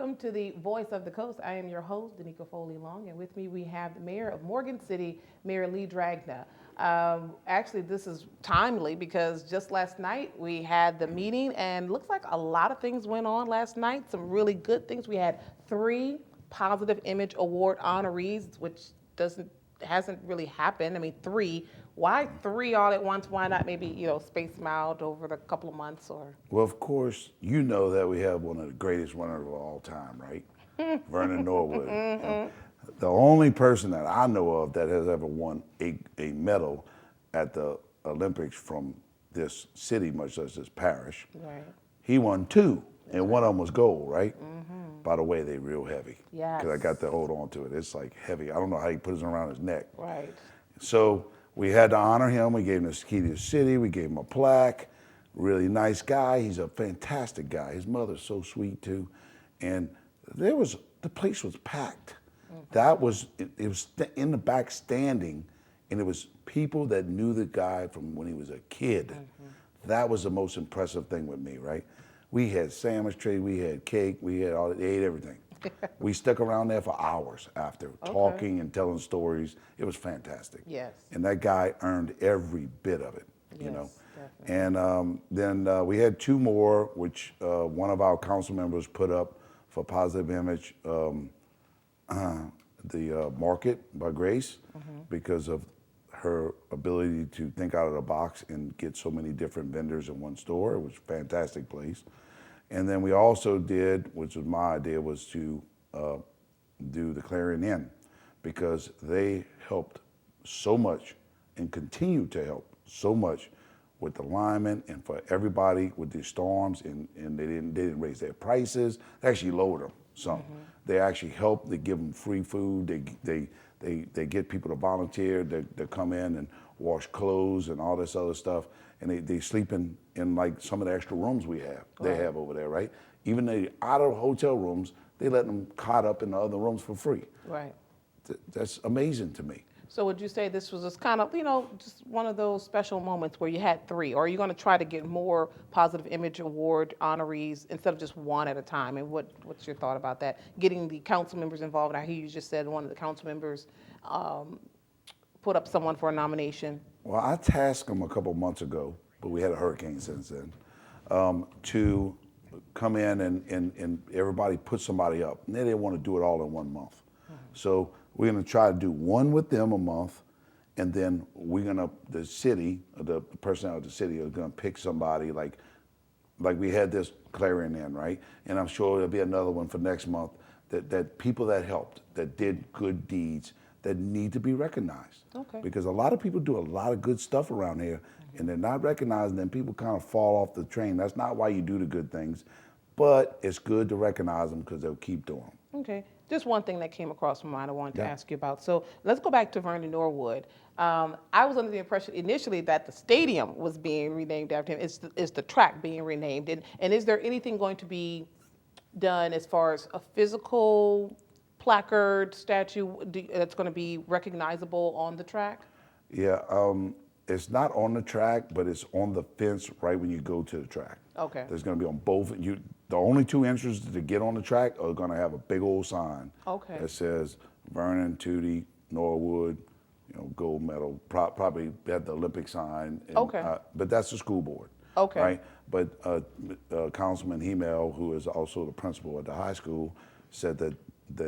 Welcome to the Voice of the Coast. I am your host, Danica Foley Long, and with me we have the Mayor of Morgan City, Mayor Lee Dragna. Actually, this is timely because just last night we had the meeting, and looks like a lot of things went on last night. Some really good things. We had 3 Positive Image Award honorees, which hasn't really happened. I mean, 3. Why 3 all at once? Why not maybe space them out over the couple of months or? Well, of course, you know that we have one of the greatest runners of all time, right? Vernon Norwood. And the only person that I know of that has ever won a medal at the Olympics from this city, much less this parish. Right. He won 2, and one of them was gold, right? By the way, they real heavy. Yes. Because I got to hold on to it. It's like heavy. I don't know how he puts it around his neck. Right. So we had to honor him. We gave him the key to the city. We gave him a plaque. Really nice guy. He's a fantastic guy. His mother's so sweet too. And the place was packed. That was, it was in the back standing, and it was people that knew the guy from when he was a kid. That was the most impressive thing with me, right? We had sandwich tray, we had cake, they ate everything. We stuck around there for hours after, talking and telling stories. It was fantastic. Yes. And that guy earned every bit of it, you know. Definitely. And then we had 2 more, which one of our council members put up for Positive Image, the Market by Grace, because of her ability to think out of the box and get so many different vendors in one store. It was a fantastic place. And then we also did, which was my idea, was to do the Clarion Inn, because they helped so much and continue to help so much with the linemen and for everybody with the storms, and they didn't raise their prices. They actually lowered them some. They actually helped. They give them free food. They get people to volunteer. They come in and wash clothes and all this other stuff. And they sleep in like some of the extra rooms they have over there, right? Even they out of hotel rooms, they let them cot up in the other rooms for free. Right. That's amazing to me. So would you say this was just kind of, just one of those special moments where you had 3, or are you going to try to get more Positive Image Award honorees instead of just 1 at a time? And what's your thought about that? Getting the council members involved. I hear you just said one of the council members put up someone for a nomination. Well, I tasked them a couple months ago, but we had a hurricane since then, to come in and everybody put somebody up. And they didn't want to do it all in 1 month. So we're going to try to do 1 with them a month, and then the city, the personnel of the city is going to pick somebody like we had this Clarion Inn, right? And I'm sure there'll be another one for next month, that people that helped, that did good deeds, that need to be recognized. Okay. Because a lot of people do a lot of good stuff around here, and they're not recognized, and then people kind of fall off the train. That's not why you do the good things, but it's good to recognize them because they'll keep doing them. Okay. Just one thing that came across my mind I wanted to ask you about. So let's go back to Vernon Norwood. I was under the impression initially that the stadium was being renamed after him. Is the track being renamed? And is there anything going to be done as far as a physical placard, statue that's going to be recognizable on the track? Yeah, it's not on the track, but it's on the fence right when you go to the track. Okay. There's going to be on both. The only 2 entrances to get on the track are going to have a big old sign that says Vernon, Tootie, Norwood, gold medal. Probably had the Olympic sign. And, but that's the school board. Okay. Right. But Councilman Hemel, who is also the principal at the high school, said that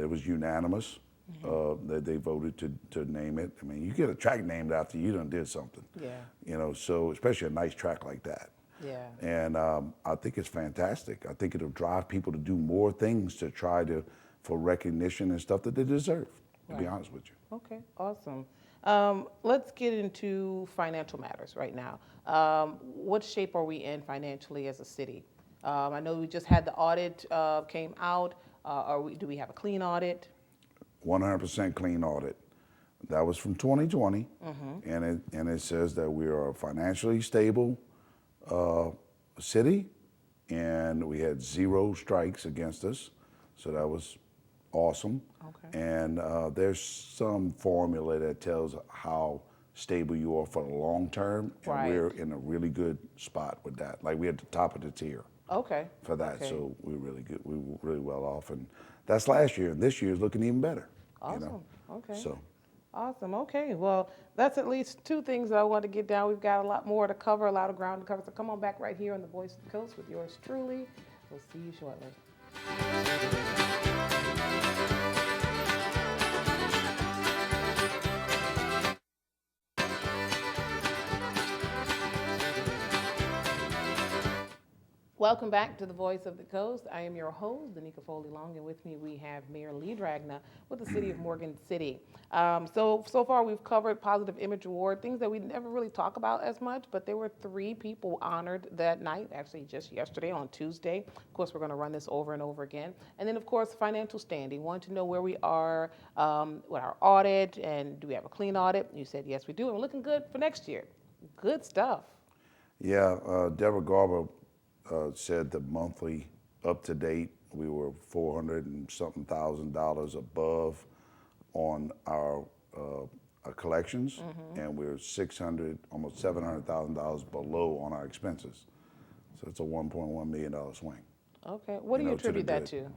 it was unanimous. That they voted to name it. I mean, you get a track named after you done did something. Yeah. So especially a nice track like that. Yeah. And I think it's fantastic. I think it'll drive people to do more things to try for recognition and stuff that they deserve, to be honest with you. Okay, awesome. Let's get into financial matters right now. What shape are we in financially as a city? I know we just had the audit came out. Do we have a clean audit? 100% clean audit. That was from 2020, and it says that we are a financially stable city, and we had 0 strikes against us, so that was awesome. Okay. And there's some formula that tells how stable you are for the long term, and we're in a really good spot with that. Like we're at the top of the tier. Okay. for that. Okay. So we're really good. We were really well off, and that's last year. And this year is looking even better. Awesome. Okay. So Awesome. Okay. Well, that's at least two things that I want to get down. We've got a lot more to cover, a lot of ground to cover. So come on back right here on the Voice of the Coast with yours truly. We'll see you shortly. Welcome back to the Voice of the Coast. I am your host, Danica Foley Long, and with me we have Mayor Lee Dragna with the City of Morgan City. So far we've covered Positive Image Award, things that we never really talk about as much, but there were 3 people honored that night, actually just yesterday on Tuesday. Of course, we're going to run this over and over again. And then, of course, financial standing. Want to know where we are with our audit, and do we have a clean audit? You said yes, we do, and we're looking good for next year. Good stuff. yeah, Deborah Garber said the monthly up to date, we were 400 and something $1,000 above on our collections, and we're 600, almost $700,000 below on our expenses. So it's a $1.1 million swing. Okay. What do you To the attribute that good.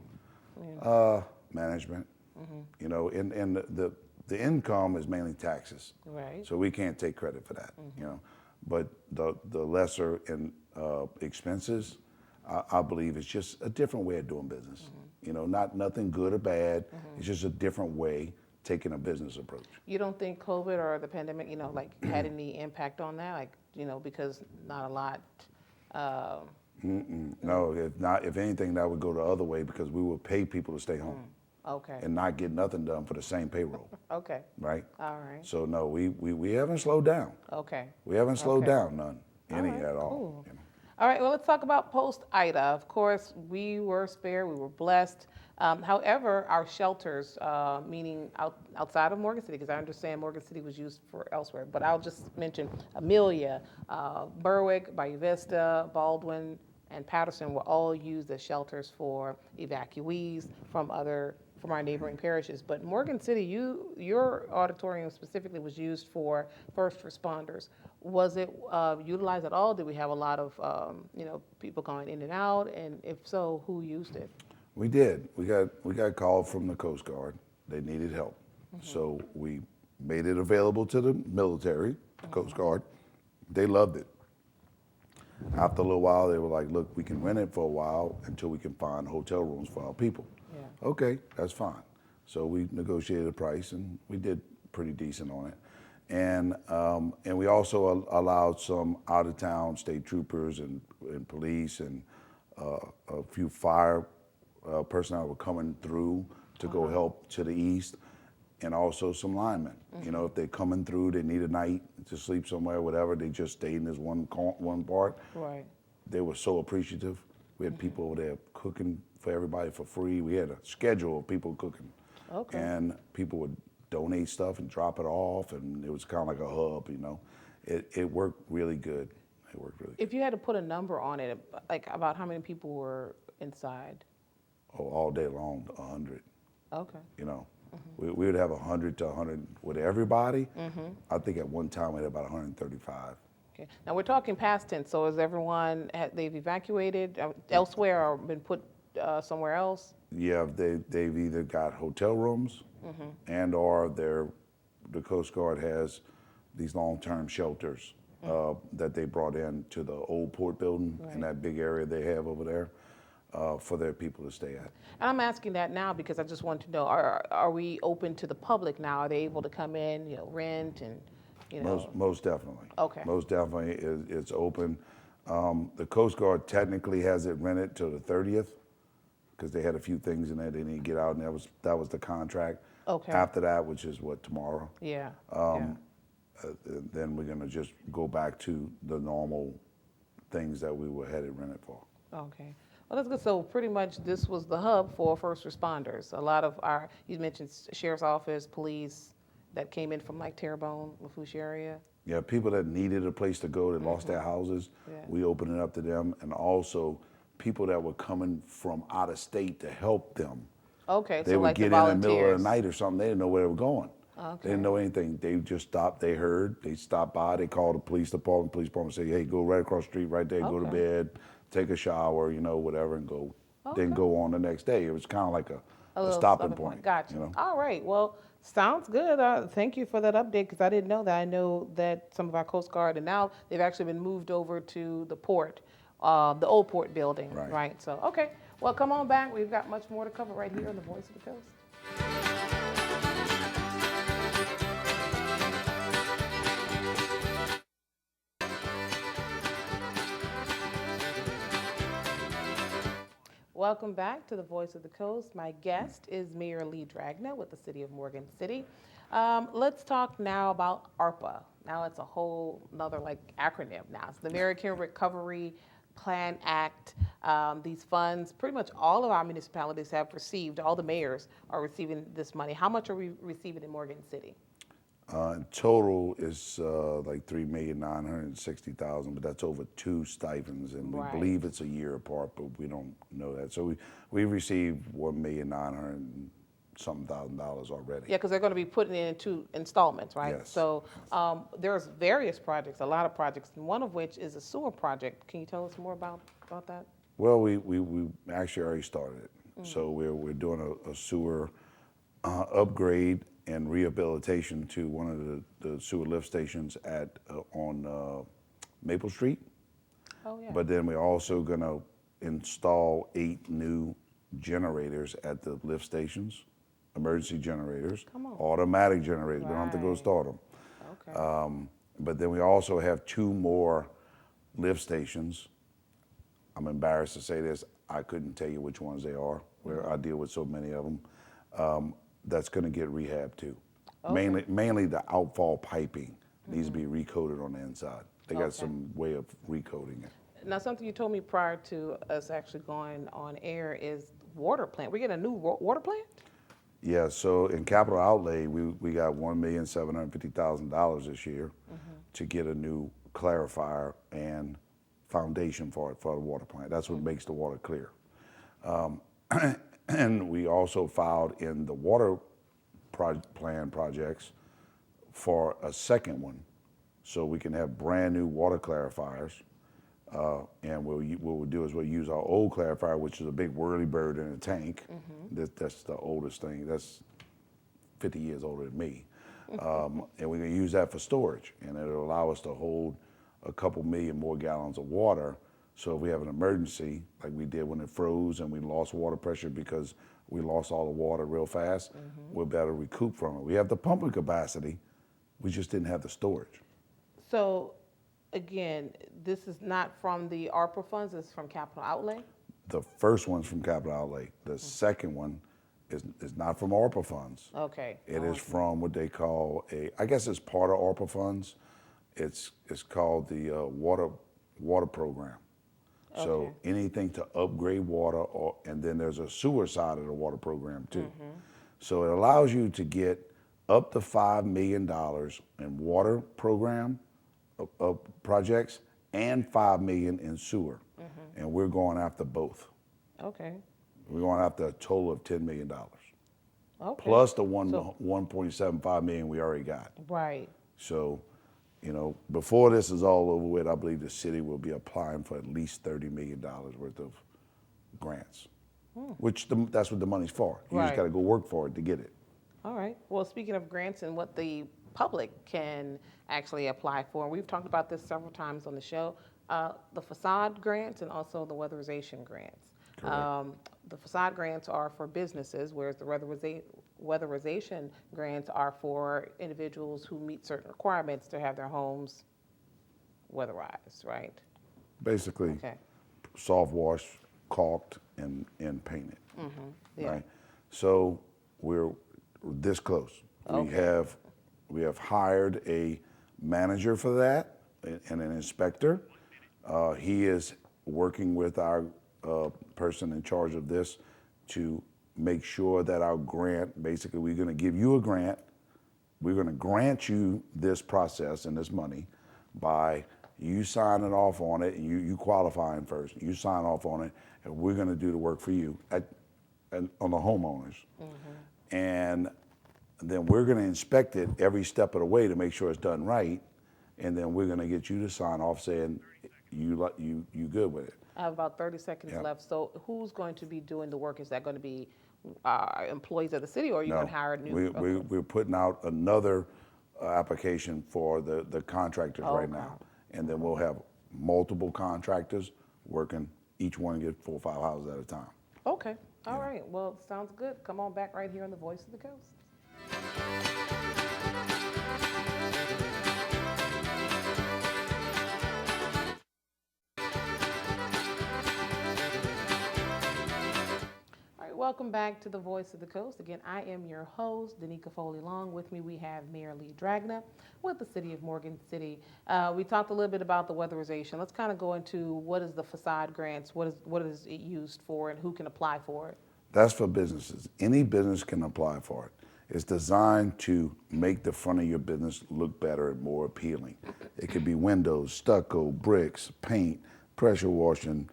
to? Management, and the income is mainly taxes. Right. So we can't take credit for that. But the lesser in expenses, I believe it's just a different way of doing business. Nothing good or bad. It's just a different way taking a business approach. You don't think COVID or the pandemic, had any impact on that? Because not a lot. No, if not, if anything, that would go the other way because we would pay people to stay home Okay. and not get nothing done for the same payroll, Okay. right? All right. So no, we haven't slowed down. Okay. We haven't slowed Okay. down none, any right, at all. cool. All right. Well, let's talk about post Ida. Of course, we were spared. We were blessed. However, our shelters, meaning outside of Morgan City, because I understand Morgan City was used for elsewhere, but I'll just mention Amelia, Berwick, Bayou Vista, Baldwin, and Patterson were all used as shelters for evacuees from our neighboring parishes. But Morgan City, your auditorium specifically was used for first responders. Was it utilized at all? Did we have a lot of people going in and out? And if so, who used it? We did. We got called from the Coast Guard. They needed help. So we made it available to the military, the Coast Guard. They loved it. After a little while, they were like, look, we can rent it for a while until we can find hotel rooms for our people. Yeah. Okay, that's fine. So we negotiated a price and we did pretty decent on it. And we also allowed some out of town state troopers and police and a few fire personnel were coming through to go help to the east, and also some linemen. If they're coming through, they need a night to sleep somewhere, whatever, they just stayed in this one part. Right. They were so appreciative. We had people over there cooking for everybody for free. We had a schedule of people cooking. Okay. And people would donate stuff and drop it off, and it was kind of like a hub, It worked really good. It worked really good. If you had to put a number on it, like about how many people were inside? Oh, all day long, 100. Okay. We would have 100 to 100 with everybody. I think at one time we had about 135. Okay. Now we're talking past tense. So is everyone they've evacuated elsewhere or been put somewhere else? Yeah, they've either got hotel rooms and or the Coast Guard has these long-term shelters that they brought in to the old port building in that big area they have over there for their people to stay at. And I'm asking that now because I just want to know, are we open to the public now? Are they able to come in, rent and, Most definitely. Okay. Most definitely it's open. The Coast Guard technically has it rented till the 30th because they had a few things in there they need to get out, and that was the contract. Okay. After that, which is tomorrow. Yeah. Then we're gonna just go back to the normal things that we were headed rented for. Okay. Well, that's good. So pretty much this was the hub for first responders. A lot of you mentioned sheriff's office, police that came in from like Terrebonne, Lafourche area. Yeah, people that needed a place to go, that lost their houses, we opened it up to them, and also people that were coming from out of state to help them. Okay, They so would like get the in the volunteers. middle of the night or something. They didn't know where they were going. Okay. They didn't know anything. They just stopped. They heard. They stopped by. They called the police department. Police department said, "Hey, go right across the street, right there. Go to Okay. bed. take a shower, whatever, and go, then Okay. go on the next day. It was kind of like A a little stopping stopping point. point, Gotcha. All right. Well, sounds good. Thank you for that update because I didn't know that. I know that some of our Coast Guard, and now they've actually been moved over to the port, the old port building. Right. Right. So, okay. Well, come on back. We've got much more to cover right here on the Voice of the Coast. Welcome back to the Voice of the Coast. My guest is Mayor Lee Dragna with the City of Morgan City. Let's talk now about ARPA. Now it's a whole another acronym now. It's the American Recovery Plan Act. These funds, pretty much all of our municipalities have received, all the mayors are receiving this money. How much are we receiving in Morgan City? In total is like 3,960,000, but that's over 2 stipends, and we Right. believe it's a year apart, but we don't know that. So we received $1,900,000 already. Yeah, because they're going to be putting it into installments, right? Yes. So there's various projects, a lot of projects, and one of which is a sewer project. Can you tell us more about that? Well, we actually already started it. So we're doing a sewer upgrade and rehabilitation to one of the sewer lift stations on Maple Street. Oh, yeah. But then we're also going to install 8 new generators at the lift stations, emergency generators, Come on. automatic generators. We don't have to go Right. start them. Okay. But then we also have 2 more lift stations. I'm embarrassed to say this. I couldn't tell you which ones they are, where I deal with so many of them. That's going to get rehabbed too. Okay. Mainly the outfall piping needs to be recoated on the inside. They got Okay. some way of recoating it. Now, something you told me prior to us actually going on air is water plant. We get a new water plant? Yeah, so in capital outlay, we got $1,750,000 this year to get a new clarifier and foundation for it, for the water plant. That's what makes the water clear. And we also filed in the water plan projects for a second one, so we can have brand new water clarifiers. And what we'll do is we'll use our old clarifier, which is a big whirly bird in a tank. That's the oldest thing. That's 50 years older than me. And we're going to use that for storage, and it'll allow us to hold a couple million more gallons of water. So if we have an emergency, like we did when it froze and we lost water pressure because we lost all the water real fast, we're better recoup from it. We have the pumping capacity, we just didn't have the storage. So, again, this is not from the ARPA funds, it's from capital outlay? The first one's from capital outlay. The second one is not from ARPA funds. Okay. It is from what they call I guess it's part of ARPA funds. It's called the water program. So Okay. anything to upgrade water, and then there's a sewer side of the water program too. So it allows you to get up to $5 million in water program projects and $5 million in sewer, and we're going after both. Okay. We're going after a total of $10 million Okay. plus the So- 1.75 million we already got. Right. So, before this is all over with, I believe the city will be applying for at least $30 million worth of grants, which that's what the money's for. You just Right. got to go work for it to get it. All right. Well, speaking of grants and what the public can actually apply for, and we've talked about this several times on the show, the Facade grants and also the weatherization grants. Correct. The Facade grants are for businesses, whereas the weatherization grants are for individuals who meet certain requirements to have their homes weatherized, right? Basically, Okay. soft wash, caulked, and painted. Yeah. Right. So we're this close. Okay. We have hired a manager for that and an inspector. He is working with our person in charge of this to make sure that our grant, basically we're going to give you a grant, we're going to grant you this process and this money by you signing off on it, and you qualifying first, you sign off on it, and we're going to do the work for you on the homeowners. And then we're going to inspect it every step of the way to make sure it's done right, and then we're going to get you to sign off saying you good with it. I have about 30 seconds Yeah. left. So who's going to be doing the work? Is that going to be employees of the city, or are you No, going to hire new? we're putting out another application for the contractors right Okay. now, and then we'll have multiple contractors working. Each one get 4 or 5 houses at a time. Okay. All right. Well, sounds good. Come on back right here on the Voice of the Coast. All right, welcome back to the Voice of the Coast. Again, I am your host, Danica Foley Long. With me, we have Mayor Lee Dragna with the City of Morgan City. We talked a little bit about the weatherization. Let's kind of go into what is the facade grants, what is it used for, and who can apply for it? That's for businesses. Any business can apply for it. It's designed to make the front of your business look better and more appealing. It could be windows, stucco, bricks, paint, pressure washing,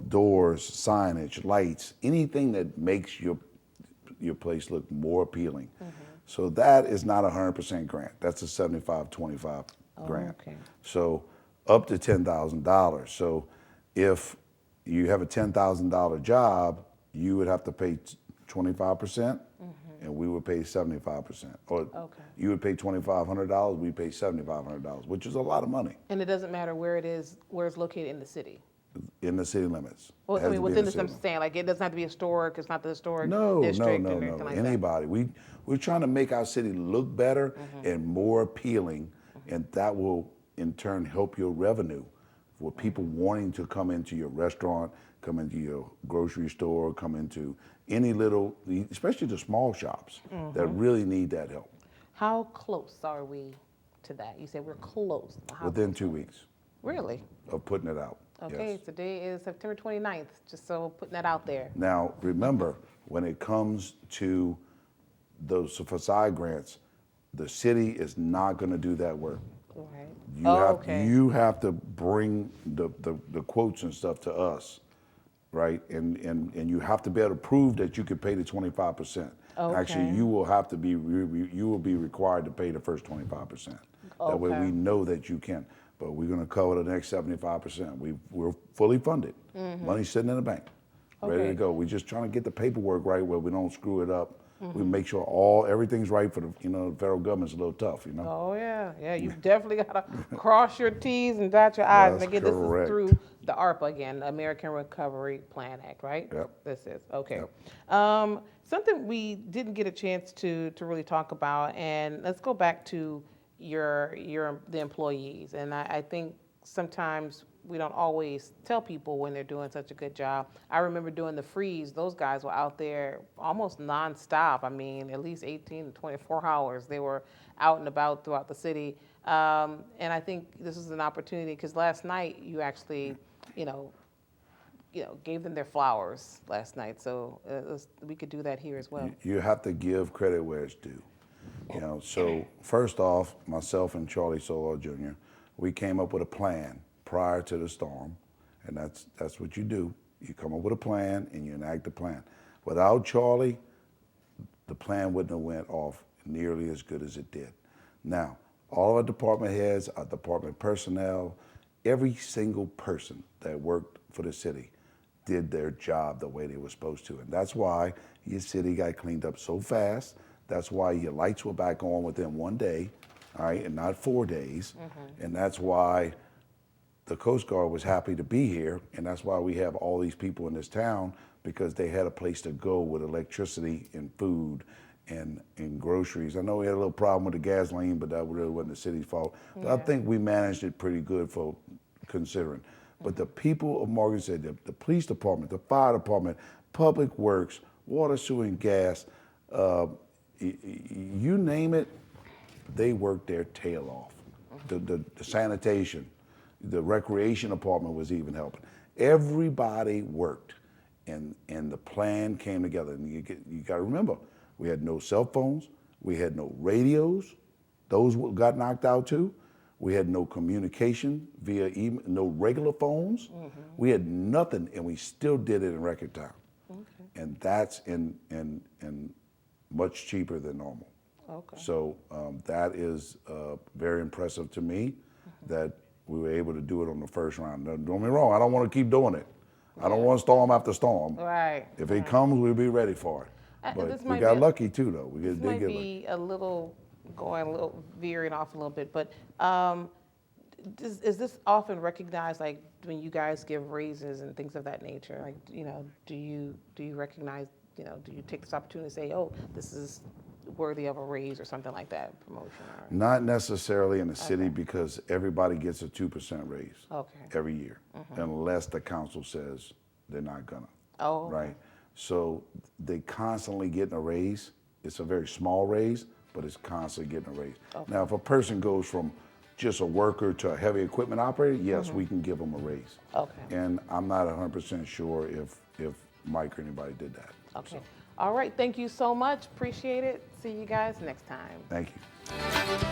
doors, signage, lights, anything that makes your place look more appealing. So that is not a 100% grant. That's a 75-25 grant. Okay. So up to $10,000. So if you have a $10,000 job, you would have to pay 25%, and we would pay 75%. Or you would pay $2,500, we pay $7,500, which is a lot of money And it doesn't matter where it is, where it's located in the city. in the city limits. Well, It I has mean, to be in within the this, I'm city saying, like, it doesn't have to be historic. It's not the historic No, district no, or no, anything no. like that. Anybody. We're trying to make our city look better and more appealing, and that will in turn help your revenue for people wanting to come into your restaurant, come into your grocery store, come into any little, especially the small shops that really need that help. How close are we to that? You said we're close. How Within close 2 are we? weeks Really? of putting it out. Okay, Yes. today is September 29th, just so putting that out there. Now, remember, when it comes to those facade grants, the city is not going to do that work. Right. You have to bring the quotes and stuff to us, right? And you have to be able to prove that you could pay the 25%. Actually, Okay. you will have to be you will be required to pay the first 25%. That way Okay. we know that you can. But we're going to cover the next 75%. We're fully funded. Money's sitting in the bank, ready Okay. to go. We're just trying to get the paperwork right where we don't screw it up. We make sure everything's right for the federal government's a little tough. Oh, yeah. You definitely got to cross your T's and dot your I's. And That's again, this correct. is through the ARPA again, American Recovery Plan Act, right? Yep. This is, okay. Yep. Something we didn't get a chance to really talk about, and let's go back to the employees. And I think sometimes we don't always tell people when they're doing such a good job. I remember doing the freeze. Those guys were out there almost nonstop. I mean, at least 18 to 24 hours. They were out and about throughout the city. And I think this is an opportunity because last night you actually, gave them their flowers last night. So we could do that here as well. You have to give credit where it's due. So first off, myself and Charlie Solo Jr., we came up with a plan prior to the storm, and that's what you do. You come up with a plan and you enact the plan. Without Charlie, the plan wouldn't have went off nearly as good as it did. Now, all of our department heads, our department personnel, every single person that worked for the city did their job the way they were supposed to. And that's why your city got cleaned up so fast. That's why your lights were back on within 1 day, all right, and not 4 days. And that's why the Coast Guard was happy to be here, and that's why we have all these people in this town, because they had a place to go with electricity and food and groceries. I know we had a little problem with the gasoline, but that really wasn't the city's fault. But I think we managed it pretty good for considering. But the people of Morgan City, the police department, the fire department, public works, water, sewer, and gas, you name it, they worked their tail off. The sanitation, the recreation department was even helping. Everybody worked, and the plan came together. And you got to remember, we had no cell phones, we had no radios, those got knocked out too. We had no communication via email, no regular phones. We had nothing, and we still did it in record time. And that's in much cheaper than normal. So that is very impressive to me, that we were able to do it on the first round. Don't get me wrong, I don't want to keep doing it. I don't want storm after storm. Right. If it comes, we'll be ready for it. But this we might got be lucky too, though. We This did might get lucky. be a little veering off a little bit, but is this often recognized, like when you guys give raises and things of that nature? Like, do you recognize, do you take this opportunity to say, oh, this is worthy of a raise or something like that, promotion? Or? Not necessarily in the city because everybody gets a 2% raise Okay. every year, unless the council says they're not gonna. Oh. Okay. Right. So they constantly getting a raise. It's a very small raise, but it's constantly getting a raise. Okay. Now, if a person goes from just a worker to a heavy equipment operator, yes, we can give them a raise. Okay. And I'm not 100% sure if Mike or anybody did that. Okay. So, All right. Thank you so much. Appreciate it. See you guys next time. thank you.